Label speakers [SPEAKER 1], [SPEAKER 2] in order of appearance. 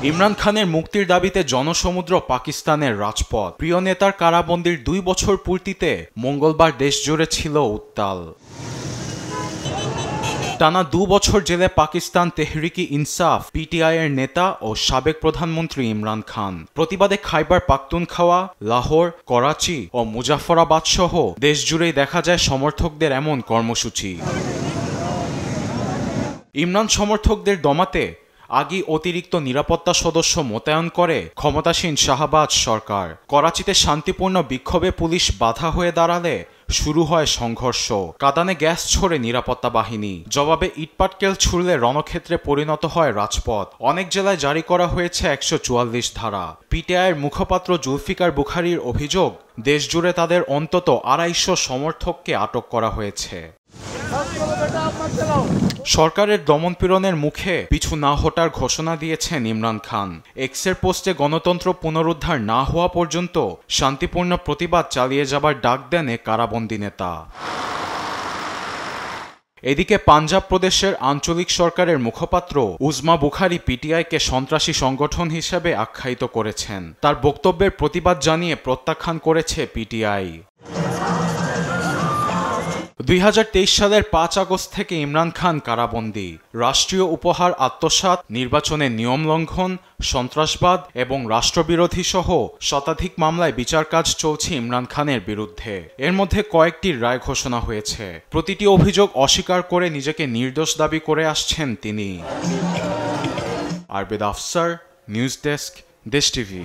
[SPEAKER 1] ইমরান খানের মুক্তির দাবিতে জনসমুদ্র পাকিস্তানের রাজপথ। প্রিয় নেতার কারাবন্দির 2 বছর পূর্তিতে মঙ্গলবার দেশজুড়ে ছিল উত্তাল। টানা 2 বছর জেলে পাকিস্তান তেহরিকি ইনসাফ পিটিআই এর নেতা ও সাবেক প্রধানমন্ত্রী ইমরান খান। প্রতিবাদে খাইবার পাখতুনখাওয়া, লাহোর, করাচি ও মুজাফফরাবাদ সহ দেশজুড়েই দেখা যায় সমর্থকদের এমন কর্মসূচি। ইমরান সমর্থকদের দমাতে আগেই অতিরিক্ত নিরাপত্তা সদস্য মোতায়েন করে ক্ষমতাসীন শাহবাজ সরকার। করাচিতে শান্তিপূর্ণ বিক্ষোভে পুলিশ বাধা হয়ে দাঁড়ালে শুরু হয় সংঘর্ষ। কাঁদানে গ্যাস ছোড়ে নিরাপত্তা বাহিনী। জবাবে ইটপাটকেল ছুড়লে রণক্ষেত্রে পরিণত হয় রাজপথ। অনেক জেলায় জারি করা হয়েছে 144 ধারা। পিটিআইয়ের মুখপাত্র জুলফিকার বুখারীর অভিযোগ, দেশজুড়ে তাদের অন্তত 250 সমর্থককে আটক করা হয়েছে। সরকারের দমনপীড়নের মুখে পিছু না হটার ঘোষণা দিয়েছেন ইমরান খান। এক্সের পোস্টে গণতন্ত্র পুনরুদ্ধার না হওয়া পর্যন্ত শান্তিপূর্ণ প্রতিবাদ চালিয়ে যাবার ডাক দেন এ কারাবন্দী নেতা। এদিকে পাঞ্জাব প্রদেশের আঞ্চলিক সরকারের মুখপাত্র উজমা বুখারী পিটিআইকে সন্ত্রাসী সংগঠন হিসেবে আখ্যায়িত করেছেন। তার বক্তব্যের প্রতিবাদ জানিয়ে প্রত্যাখ্যান করেছে পিটিআই। 2023 সালের 5 আগস্ট থেকে ইমরান খান কারাবন্দী। রাষ্ট্রীয় উপহার আত্মসাৎ, নির্বাচনের নিয়ম লঙ্ঘন, সন্ত্রাসবাদ এবং রাষ্ট্রবিরোধী সহ শতাধিক মামলায় বিচার কাজ চলছে ইমরান খানের বিরুদ্ধে। এর মধ্যে কয়েকটির রায় ঘোষণা হয়েছে। প্রতিটি অভিযোগ অস্বীকার করে নিজেকে নির্দোষ দাবি করে আসছেন তিনি। আরবেদ আফসার, নিউজ ডেস্ক, দেশ টিভি।